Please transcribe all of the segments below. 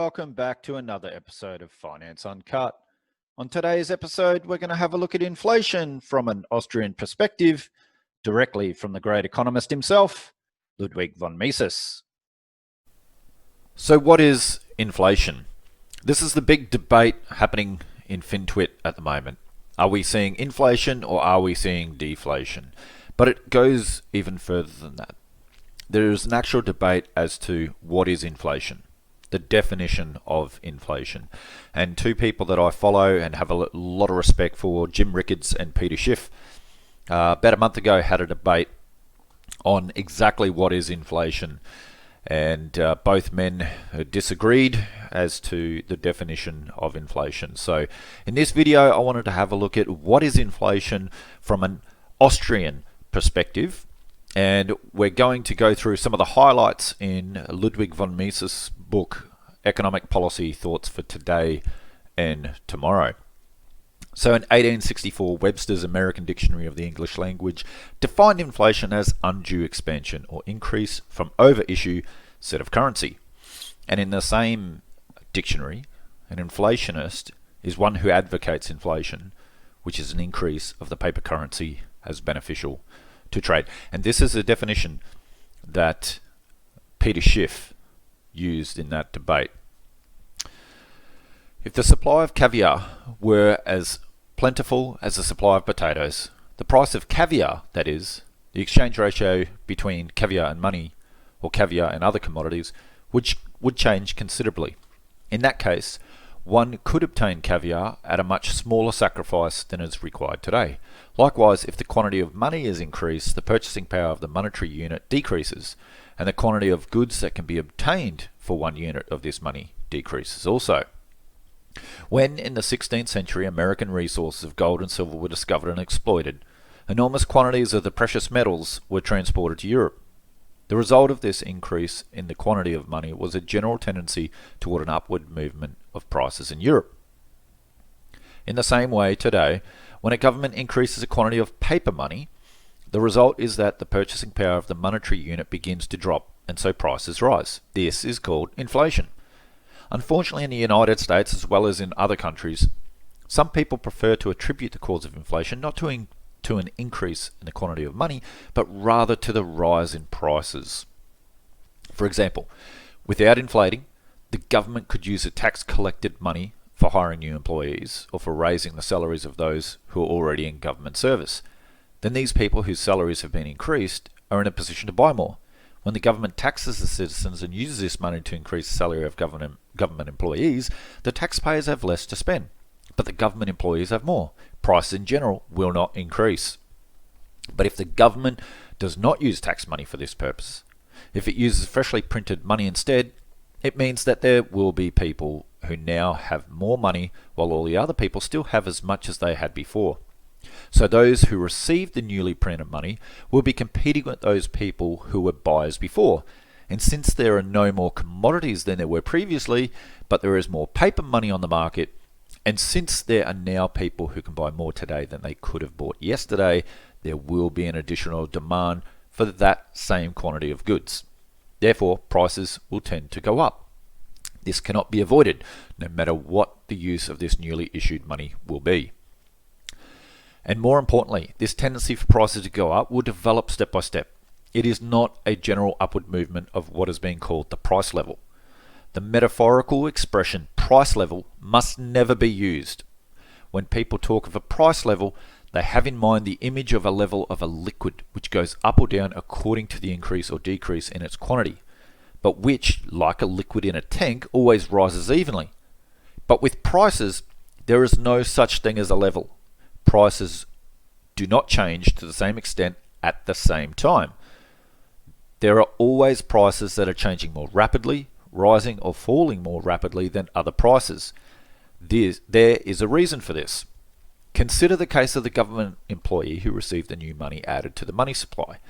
welcome back to another episode of Finance Uncut. On today's episode, we're going to have a look at inflation from an Austrian perspective, directly from the great economist himself, Ludwig von Mises. So what is inflation? This is the big debate happening in FinTwit at the moment. Are we seeing inflation or are we seeing deflation? But it goes even further than that. There is an actual debate as to what is inflation, the definition of inflation. And two people that I follow and have a lot of respect for, Jim Rickards and Peter Schiff, about a month ago had a debate on exactly what is inflation. And both men disagreed as to the definition of inflation. So in this video, I wanted to have a look at what is inflation from an Austrian perspective. And we're going to go through some of the highlights in Ludwig von Mises' book, Economic Policy Thoughts for Today and Tomorrow. So in 1864, Webster's American Dictionary of the English Language defined inflation as undue expansion or increase from over-issue set of currency. And in the same dictionary, an inflationist is one who advocates inflation, which is an increase of the paper currency as beneficial to trade. And this is a definition that Peter Schiff used in that debate. If the supply of caviar were as plentiful as the supply of potatoes, the price of caviar, that is, the exchange ratio between caviar and money, or caviar and other commodities, would change considerably. In that case, one could obtain caviar at a much smaller sacrifice than is required today. Likewise, if the quantity of money is increased, the purchasing power of the monetary unit decreases, and the quantity of goods that can be obtained for 1 unit of this money decreases also. When, in the 16th century, American resources of gold and silver were discovered and exploited, enormous quantities of the precious metals were transported to Europe. The result of this increase in the quantity of money was a general tendency toward an upward movement of prices in Europe. In the same way, today, when a government increases the quantity of paper money, the result is that the purchasing power of the monetary unit begins to drop, and so prices rise. This is called inflation. Unfortunately, in the United States, as well as in other countries, some people prefer to attribute the cause of inflation not to an increase in the quantity of money, but rather to the rise in prices. For example, without inflating, the government could use the tax collected money for hiring new employees or for raising the salaries of those who are already in government service. Then these people whose salaries have been increased are in a position to buy more. When the government taxes the citizens and uses this money to increase the salary of government employees, the taxpayers have less to spend, but the government employees have more. Prices in general will not increase. But if the government does not use tax money for this purpose, if it uses freshly printed money instead, it means that there will be people who now have more money while all the other people still have as much as they had before. So those who receive the newly printed money will be competing with those people who were buyers before. And since there are no more commodities than there were previously, but there is more paper money on the market, and since there are now people who can buy more today than they could have bought yesterday, there will be an additional demand for that same quantity of goods. Therefore, prices will tend to go up. This cannot be avoided, no matter what the use of this newly issued money will be. And more importantly, this tendency for prices to go up will develop step by step. It is not a general upward movement of what is being called the price level. The metaphorical expression price level must never be used. When people talk of a price level, they have in mind the image of a level of a liquid which goes up or down according to the increase or decrease in its quantity, but which, like a liquid in a tank, always rises evenly. But with prices, there is no such thing as a level. Prices do not change to the same extent at the same time. There are always prices that are changing more rapidly, rising or falling more rapidly than other prices. There is a reason for this. Consider the case of the government employee who received the new money added to the money supply.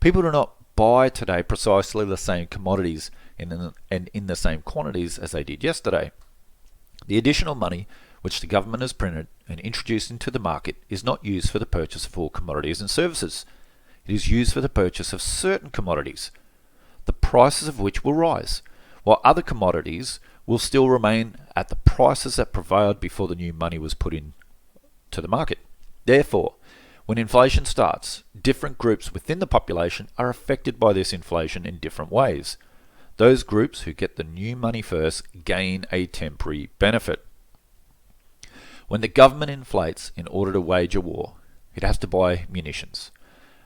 People do not buy today precisely the same commodities and in the same quantities as they did yesterday. The additional money which the government has printed and introduced into the market is not used for the purchase of all commodities and services. It is used for the purchase of certain commodities, the prices of which will rise, while other commodities will still remain at the prices that prevailed before the new money was put in to the market. Therefore, when inflation starts, different groups within the population are affected by this inflation in different ways. Those groups who get the new money first gain a temporary benefit. When the government inflates in order to wage a war, it has to buy munitions.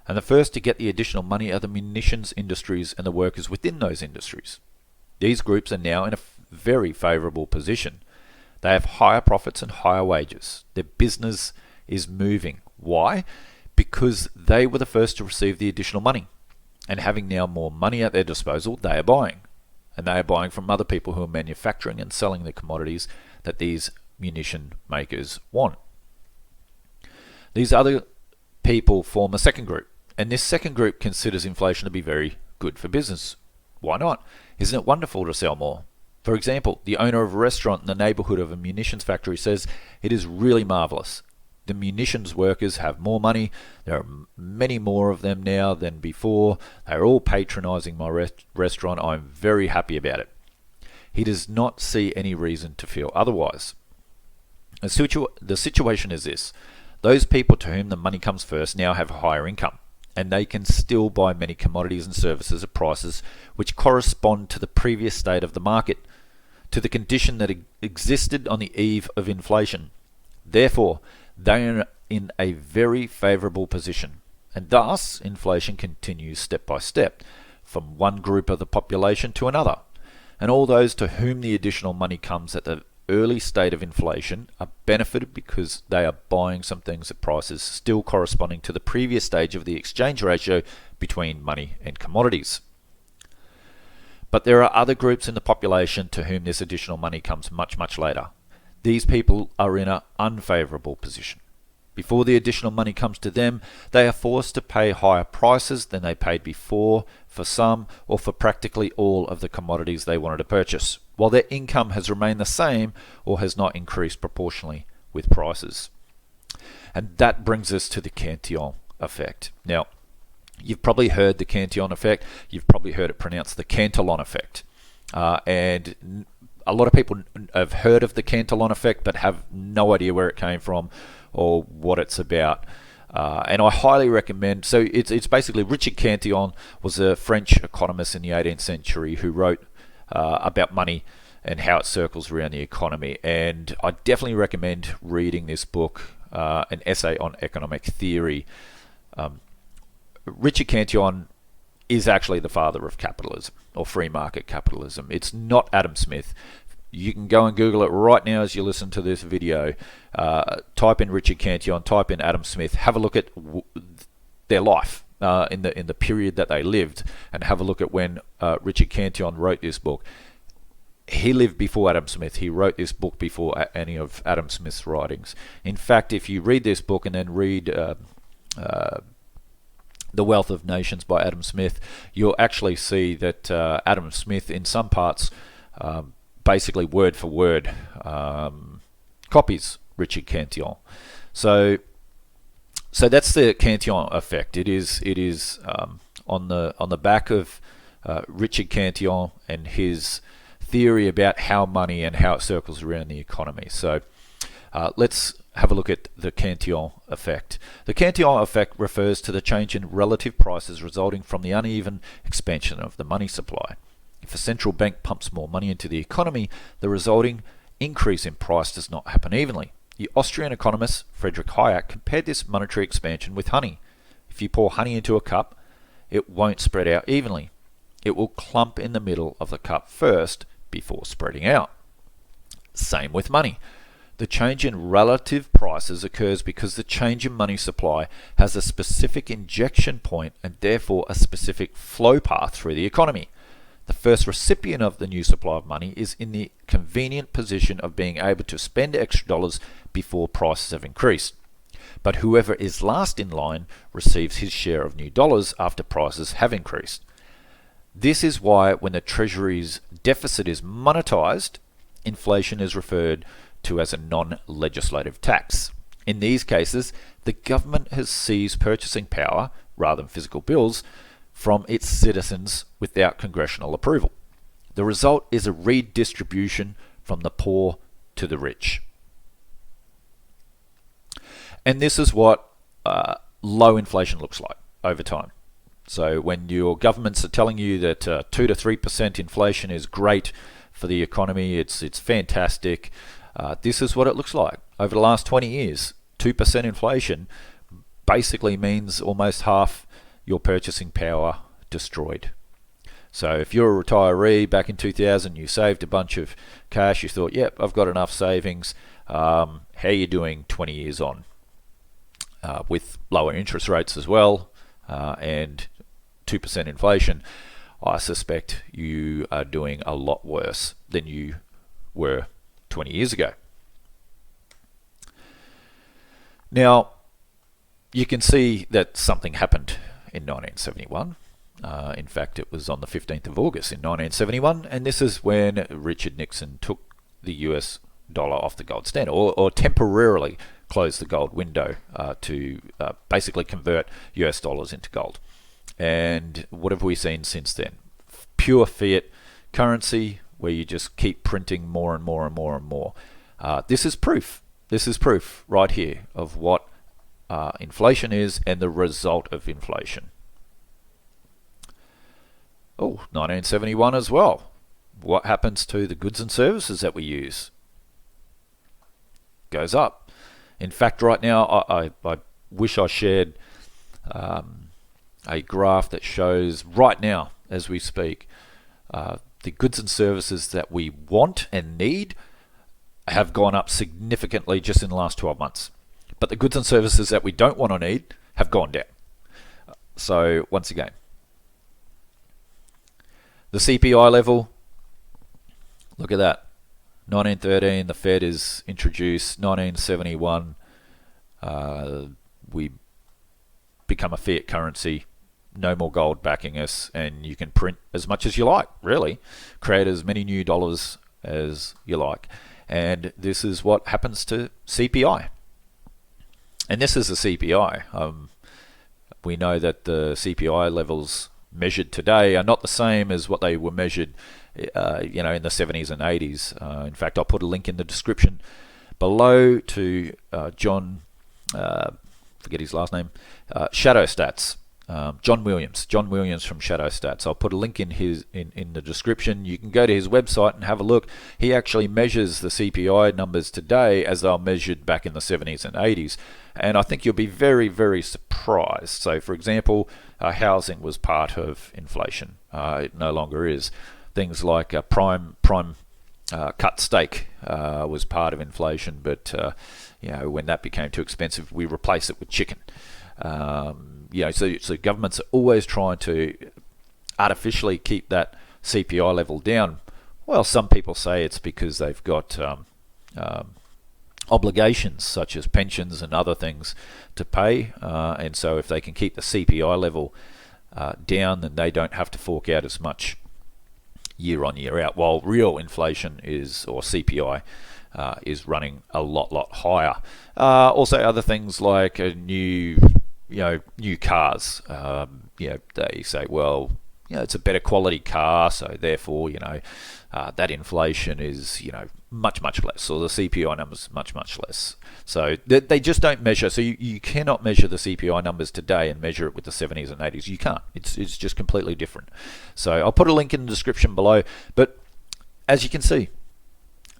And the first to get the additional money are the munitions industries and the workers within those industries. These groups are now in a very favourable position. They have higher profits and higher wages. Their business is moving. Why? Because they were the first to receive the additional money. And having now more money at their disposal, they are buying. And they are buying from other people who are manufacturing and selling the commodities that these munition makers want. These other people form a second group. And this second group considers inflation to be very good for business. Why not? Isn't it wonderful to sell more? For example, the owner of a restaurant in the neighbourhood of a munitions factory says it is really marvellous. The munitions workers have more money. There are many more of them now than before. They're all patronising my restaurant. I'm very happy about it. He does not see any reason to feel otherwise. The situation is this. Those people to whom the money comes first now have a higher income, and they can still buy many commodities and services at prices which correspond to the previous state of the market, to the condition that existed on the eve of inflation. Therefore, they are in a very favourable position, and thus inflation continues step by step, from one group of the population to another, and all those to whom the additional money comes at the early state of inflation are benefited because they are buying some things at prices still corresponding to the previous stage of the exchange ratio between money and commodities. But there are other groups in the population to whom this additional money comes much, much later. These people are in an unfavourable position. Before the additional money comes to them, they are forced to pay higher prices than they paid before for some or for practically all of the commodities they wanted to purchase, while their income has remained the same or has not increased proportionally with prices. And that brings us to the Cantillon Effect. Now, you've probably heard the Cantillon Effect. You've probably heard it pronounced the Cantillon Effect. And a lot of people have heard of the Cantillon Effect but have no idea where it came from or what it's about. And I highly recommend, so it's basically Richard Cantillon was a French economist in the 18th century who wrote about money and how it circles around the economy. And I definitely recommend reading this book, an essay on economic theory. Richard Cantillon is actually the father of capitalism, or free market capitalism. It's not Adam Smith. You can go and Google it right now as you listen to this video. Type in Richard Cantillon, type in Adam Smith, have a look at their life in the period that they lived, and have a look at when Richard Cantillon wrote this book. He lived before Adam Smith. He wrote this book before any of Adam Smith's writings. In fact, if you read this book and then read The Wealth of Nations by Adam Smith, you'll actually see that Adam Smith, in some parts, basically word for word, copies Richard Cantillon. So that's the Cantillon Effect. It is on the back of Richard Cantillon and his theory about how money and how it circles around the economy. So let's have a look at the Cantillon Effect. The Cantillon Effect refers to the change in relative prices resulting from the uneven expansion of the money supply. If a central bank pumps more money into the economy, the resulting increase in price does not happen evenly. The Austrian economist Friedrich Hayek compared this monetary expansion with honey. If you pour honey into a cup, it won't spread out evenly. It will clump in the middle of the cup first before spreading out. Same with money. The change in relative prices occurs because the change in money supply has a specific injection point and therefore a specific flow path through the economy. The first recipient of the new supply of money is in the convenient position of being able to spend extra dollars before prices have increased. But whoever is last in line receives his share of new dollars after prices have increased. This is why when the Treasury's deficit is monetized, inflation is referred to as a non-legislative tax. In these cases, the government has seized purchasing power, rather than physical bills, from its citizens without congressional approval. The result is a redistribution from the poor to the rich. And this is what low inflation looks like over time. So when your governments are telling you that 2 to 3% inflation is great for the economy, it's fantastic, this is what it looks like. Over the last 20 years, 2% inflation basically means almost half your purchasing power destroyed. So if you're a retiree back in 2000, you saved a bunch of cash, you thought, yep, I've got enough savings. How are you doing 20 years on? With lower interest rates as well, and 2% inflation, I suspect you are doing a lot worse than you were 20 years ago. Now, you can see that something happened in 1971. In fact, it was on the 15th of August in 1971, and this is when Richard Nixon took the US dollar off the gold standard, or temporarily closed the gold window to basically convert US dollars into gold. And what have we seen since then? Pure fiat currency, where you just keep printing more and more and more and more. This is proof. This is proof right here of what inflation is and the result of inflation. Oh, 1971 as well. What happens to the goods and services that we use? Goes up. In fact, right now, I wish I shared a graph that shows right now, as we speak, the goods and services that we want and need have gone up significantly just in the last 12 months. But the goods and services that we don't want or need have gone down. So once again, the CPI level, look at that. 1913, the Fed is introduced. 1971, we become a fiat currency. No more gold backing us, and you can print as much as you like, really. Create as many new dollars as you like. And this is what happens to CPI. And this is the CPI. We know that the CPI levels measured today are not the same as what they were measured in the 70s and 80s. In fact, I'll put a link in the description below to John, forget his last name, Shadow Stats. John Williams from Shadow Stats. I'll put a link in the description. You can go to his website and have a look. He actually measures the CPI numbers today as they were measured back in the 70s and 80s, and I think you'll be very, very surprised. So, for example, housing was part of inflation. It no longer is. Things like prime cut steak was part of inflation, but when that became too expensive, we replaced it with chicken. So governments are always trying to artificially keep that CPI level down. Well, some people say it's because they've got obligations such as pensions and other things to pay, and so if they can keep the CPI level down, then they don't have to fork out as much year on year out, while real inflation or CPI is running a lot higher. Also, other things like new cars. They say, well, it's a better quality car, so therefore, that inflation is, much less, or the CPI numbers much less. So they just don't measure. So you cannot measure the CPI numbers today and measure it with the 70s and 80s. You can't. It's just completely different. So I'll put a link in the description below. But as you can see,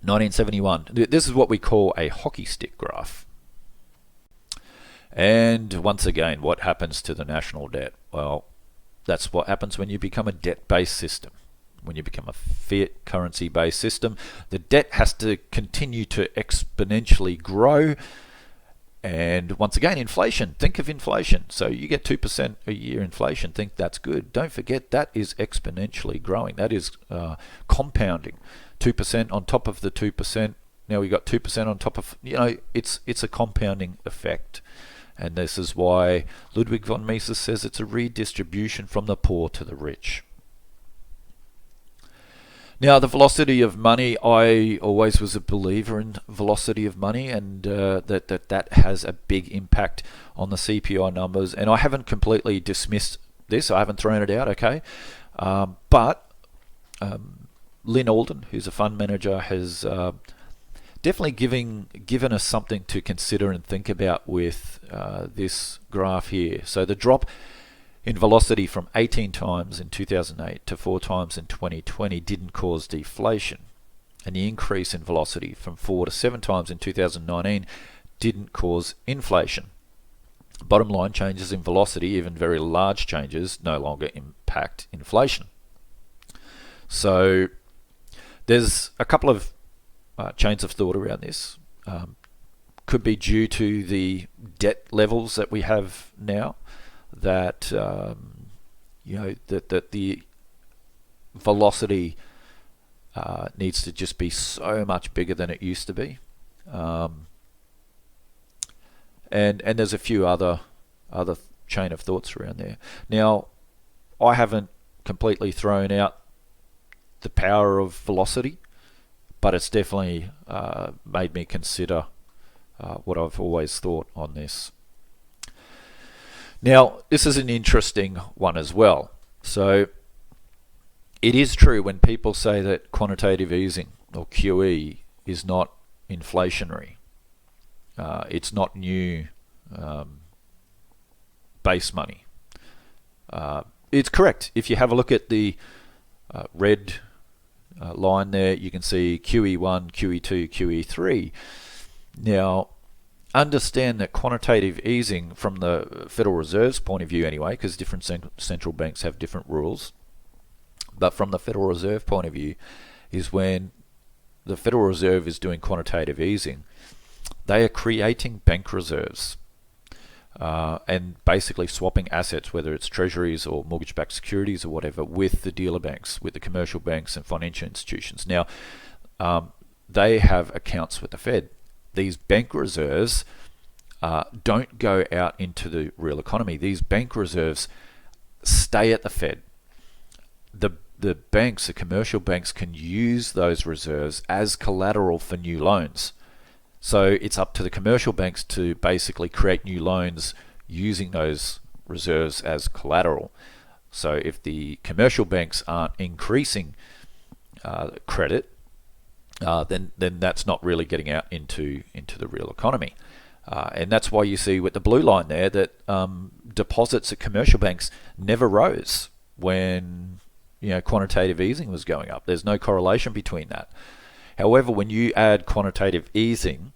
1971. This is what we call a hockey stick graph. And once again, what happens to the national debt? Well, that's what happens when you become a debt-based system. When you become a fiat currency-based system, the debt has to continue to exponentially grow. And once again, inflation. Think of inflation. So you get 2% a year inflation. Think that's good. Don't forget that is exponentially growing. That is compounding. 2% on top of the 2%. Now we got 2% on top of, it's a compounding effect. And this is why Ludwig von Mises says it's a redistribution from the poor to the rich. Now, the velocity of money, I always was a believer in velocity of money, and that has a big impact on the CPI numbers. And I haven't completely dismissed this. I haven't thrown it out, okay? But Lynn Alden, who's a fund manager, has definitely given us something to consider and think about with this graph here. So the drop in velocity from 18 times in 2008 to 4 times in 2020 didn't cause deflation. And the increase in velocity from 4 to 7 times in 2019 didn't cause inflation. Bottom line, changes in velocity, even very large changes, no longer impact inflation. So there's a couple of chains of thought around this. Could be due to the debt levels that we have now, that that the velocity needs to just be so much bigger than it used to be, and there's a few other chain of thoughts around there. Now, I haven't completely thrown out the power of velocity, but it's definitely made me consider what I've always thought on this. Now, this is an interesting one as well. So it is true when people say that quantitative easing, or QE, is not inflationary. It's not new base money. It's correct. If you have a look at the red line there, you can see QE1, QE2, QE3. Now, understand that quantitative easing, from the Federal Reserve's point of view anyway, because different central banks have different rules, but from the Federal Reserve point of view, is when the Federal Reserve is doing quantitative easing, they are creating bank reserves and basically swapping assets, whether it's treasuries or mortgage-backed securities or whatever, with the dealer banks, with the commercial banks and financial institutions. Now, they have accounts with the Fed. These bank reserves don't go out into the real economy. These bank reserves stay at the Fed. The banks, the commercial banks, can use those reserves as collateral for new loans. So it's up to the commercial banks to basically create new loans using those reserves as collateral. So if the commercial banks aren't increasing credit, then that's not really getting out into the real economy. And that's why you see with the blue line there that deposits at commercial banks never rose when quantitative easing was going up. There's no correlation between that. However, when you add quantitative easing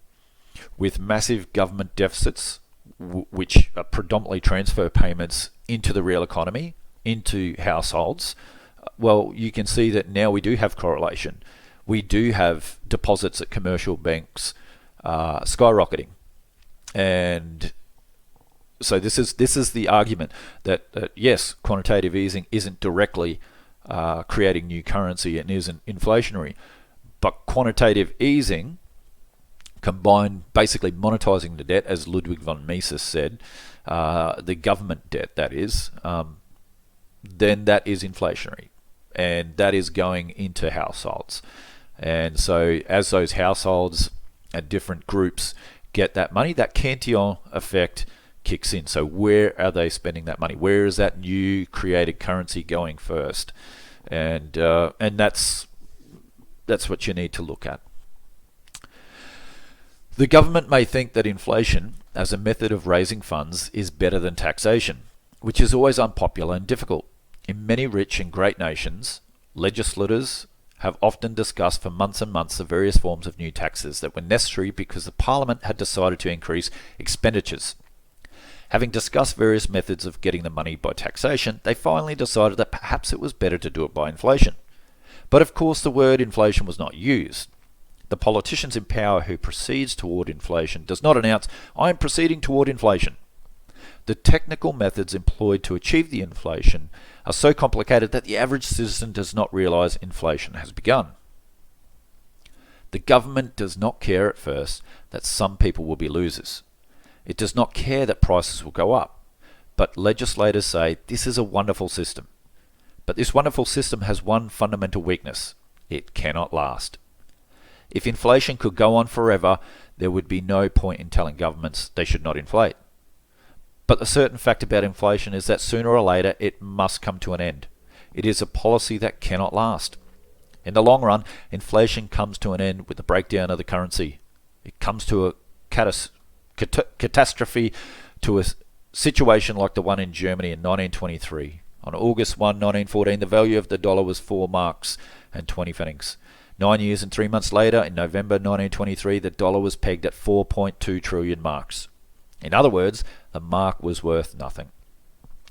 with massive government deficits, which are predominantly transfer payments into the real economy, into households, well, you can see that now we do have correlation. We do have deposits at commercial banks skyrocketing. And so this is the argument that yes, quantitative easing isn't directly creating new currency and isn't inflationary, but quantitative easing combined, basically monetizing the debt, as Ludwig von Mises said, the government debt, that is, then that is inflationary, and that is going into households. And so as those households and different groups get that money, that Cantillon effect kicks in. So where are they spending that money? Where is that new created currency going first? And that's what you need to look at. The government may think that inflation as a method of raising funds is better than taxation, which is always unpopular and difficult. In many rich and great nations, legislators have often discussed for months and months the various forms of new taxes that were necessary because the parliament had decided to increase expenditures. Having discussed various methods of getting the money by taxation, they finally decided that perhaps it was better to do it by inflation. But of course the word inflation was not used. The politicians in power who proceeds toward inflation does not announce, "I am proceeding toward inflation." The technical methods employed to achieve the inflation are so complicated that the average citizen does not realize inflation has begun. The government does not care at first that some people will be losers. It does not care that prices will go up. But legislators say this is a wonderful system. But this wonderful system has one fundamental weakness. It cannot last. If inflation could go on forever, there would be no point in telling governments they should not inflate. But the certain fact about inflation is that sooner or later it must come to an end. It is a policy that cannot last. In the long run, inflation comes to an end with the breakdown of the currency. It comes to a catastrophe, to a situation like the one in Germany in 1923. On August 1, 1914, the value of the dollar was 4 marks and 20 pfennigs. 9 years and 3 months later, in November 1923, the dollar was pegged at 4.2 trillion marks. In other words, the mark was worth nothing.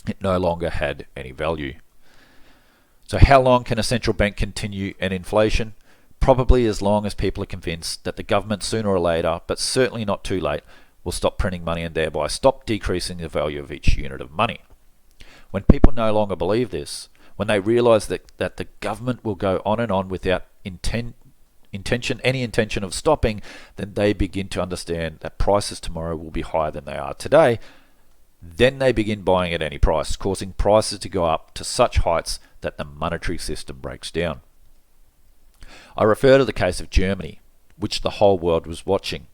It no longer had any value. So how long can a central bank continue an inflation? Probably as long as people are convinced that the government sooner or later, but certainly not too late, will stop printing money and thereby stop decreasing the value of each unit of money. When people no longer believe this, when they realise that the government will go on and on without any intention of stopping, then they begin to understand that prices tomorrow will be higher than they are today. Then they begin buying at any price, causing prices to go up to such heights that the monetary system breaks down. I refer to the case of Germany, which the whole world was watching.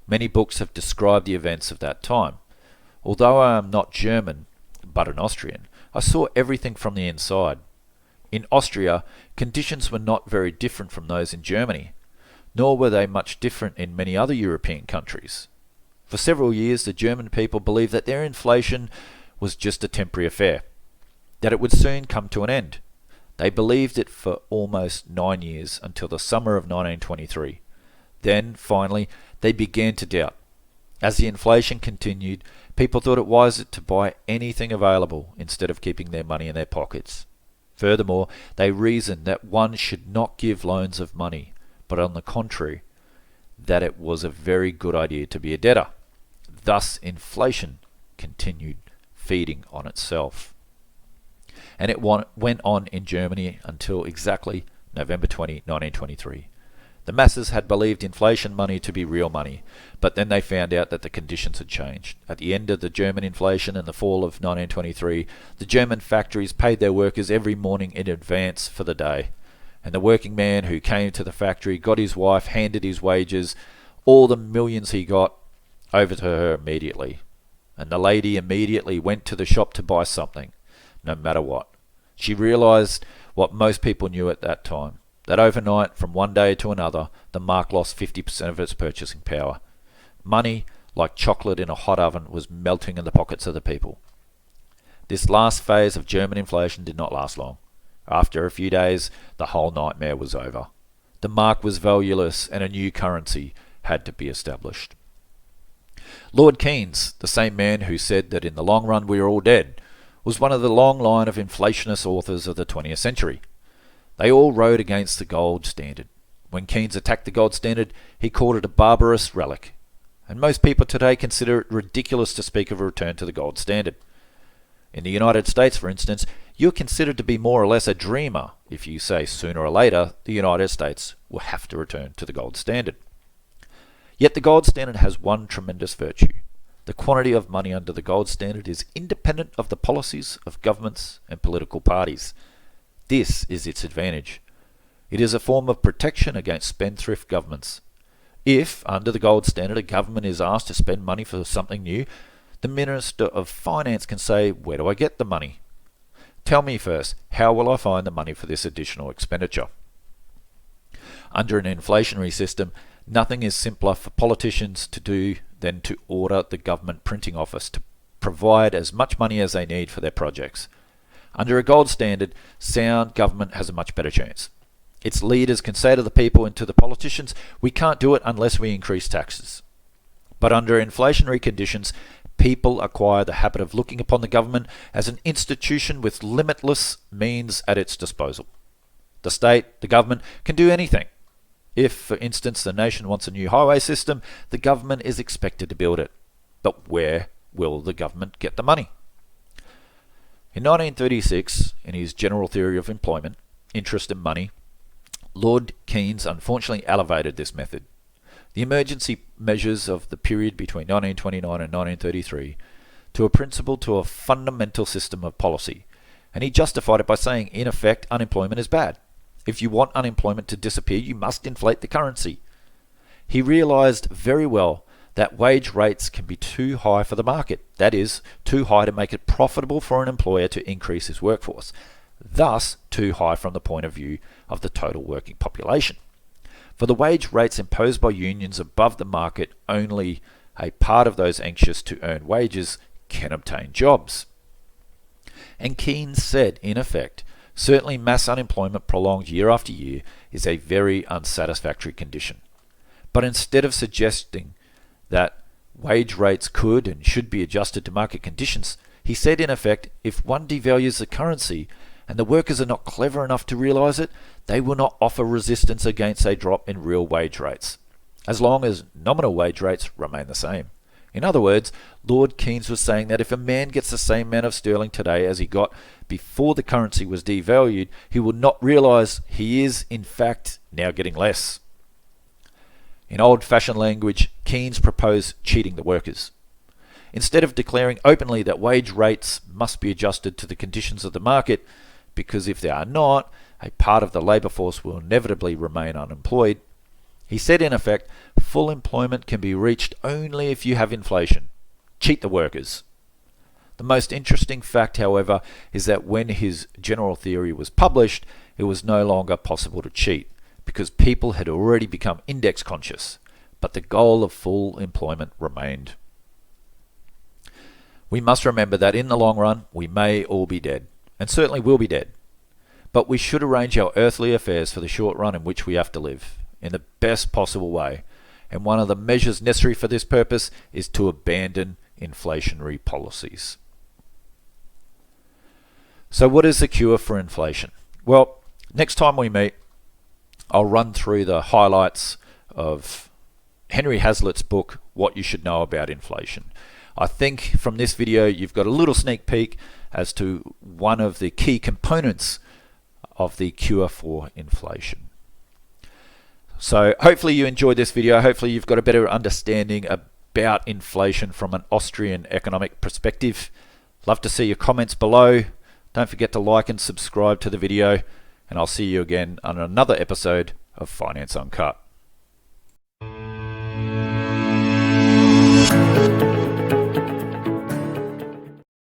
Many books have described the events of that time. Although I am not German, but an Austrian, I saw everything from the inside. In Austria, conditions were not very different from those in Germany, nor were they much different in many other European countries. For several years, the German people believed that their inflation was just a temporary affair, that it would soon come to an end. They believed it for almost 9 years, until the summer of 1923. Then, finally, they began to doubt. As the inflation continued, people thought it wiser to buy anything available instead of keeping their money in their pockets. Furthermore, they reasoned that one should not give loans of money, but on the contrary, that it was a very good idea to be a debtor. Thus, inflation continued feeding on itself. And it went on in Germany until exactly November 20, 1923. The masses had believed inflation money to be real money, but then they found out that the conditions had changed. At the end of the German inflation in the fall of 1923, the German factories paid their workers every morning in advance for the day. And the working man who came to the factory got his wife, handed his wages, all the millions he got, over to her immediately. And the lady immediately went to the shop to buy something, no matter what. She realised what most people knew at that time, that overnight, from one day to another, the mark lost 50% of its purchasing power. Money, like chocolate in a hot oven, was melting in the pockets of the people. This last phase of German inflation did not last long. After a few days, the whole nightmare was over. The mark was valueless and a new currency had to be established. Lord Keynes, the same man who said that in the long run we are all dead, was one of the long line of inflationist authors of the 20th century. They all rode against the gold standard. When Keynes attacked the gold standard, he called it a barbarous relic. And most people today consider it ridiculous to speak of a return to the gold standard. In the United States, for instance, you're considered to be more or less a dreamer if you say sooner or later the United States will have to return to the gold standard. Yet the gold standard has one tremendous virtue. The quantity of money under the gold standard is independent of the policies of governments and political parties. This is its advantage. It is a form of protection against spendthrift governments. If, under the gold standard, a government is asked to spend money for something new, the Minister of Finance can say, "Where do I get the money? Tell me first, how will I find the money for this additional expenditure?" Under an inflationary system, nothing is simpler for politicians to do than to order the government printing office to provide as much money as they need for their projects. Under a gold standard, sound government has a much better chance. Its leaders can say to the people and to the politicians, "We can't do it unless we increase taxes." But under inflationary conditions, people acquire the habit of looking upon the government as an institution with limitless means at its disposal. The state, the government, can do anything. If, for instance, the nation wants a new highway system, the government is expected to build it. But where will the government get the money? In 1936, in his General Theory of Employment, Interest and Money, Lord Keynes unfortunately elevated this method. The emergency measures of the period between 1929 and 1933 to a principle to a fundamental system of policy, and he justified it by saying, in effect, unemployment is bad. If you want unemployment to disappear, you must inflate the currency. He realised very well that wage rates can be too high for the market, that is, too high to make it profitable for an employer to increase his workforce, thus too high from the point of view of the total working population. For the wage rates imposed by unions above the market, only a part of those anxious to earn wages can obtain jobs. And Keynes said, in effect, certainly mass unemployment prolonged year after year is a very unsatisfactory condition. But instead of suggesting that wage rates could and should be adjusted to market conditions, he said, in effect, if one devalues the currency and the workers are not clever enough to realise it, they will not offer resistance against a drop in real wage rates, as long as nominal wage rates remain the same. In other words, Lord Keynes was saying that if a man gets the same amount of sterling today as he got before the currency was devalued, he will not realise he is, in fact, now getting less. In old-fashioned language, Keynes proposed cheating the workers. Instead of declaring openly that wage rates must be adjusted to the conditions of the market, because if they are not, a part of the labour force will inevitably remain unemployed, he said, in effect, full employment can be reached only if you have inflation. Cheat the workers. The most interesting fact, however, is that when his general theory was published, it was no longer possible to cheat, because people had already become index conscious, but the goal of full employment remained. We must remember that in the long run, we may all be dead, and certainly will be dead. But we should arrange our earthly affairs for the short run in which we have to live, in the best possible way, and one of the measures necessary for this purpose is to abandon inflationary policies. So what is the cure for inflation? Well, next time we meet, I'll run through the highlights of Henry Hazlitt's book, What You Should Know About Inflation. I think from this video you've got a little sneak peek as to one of the key components of the cure for inflation. So hopefully you enjoyed this video. Hopefully you've got a better understanding about inflation from an Austrian economic perspective. Love to see your comments below. Don't forget to like and subscribe to the video, and I'll see you again on another episode of Finance Uncut.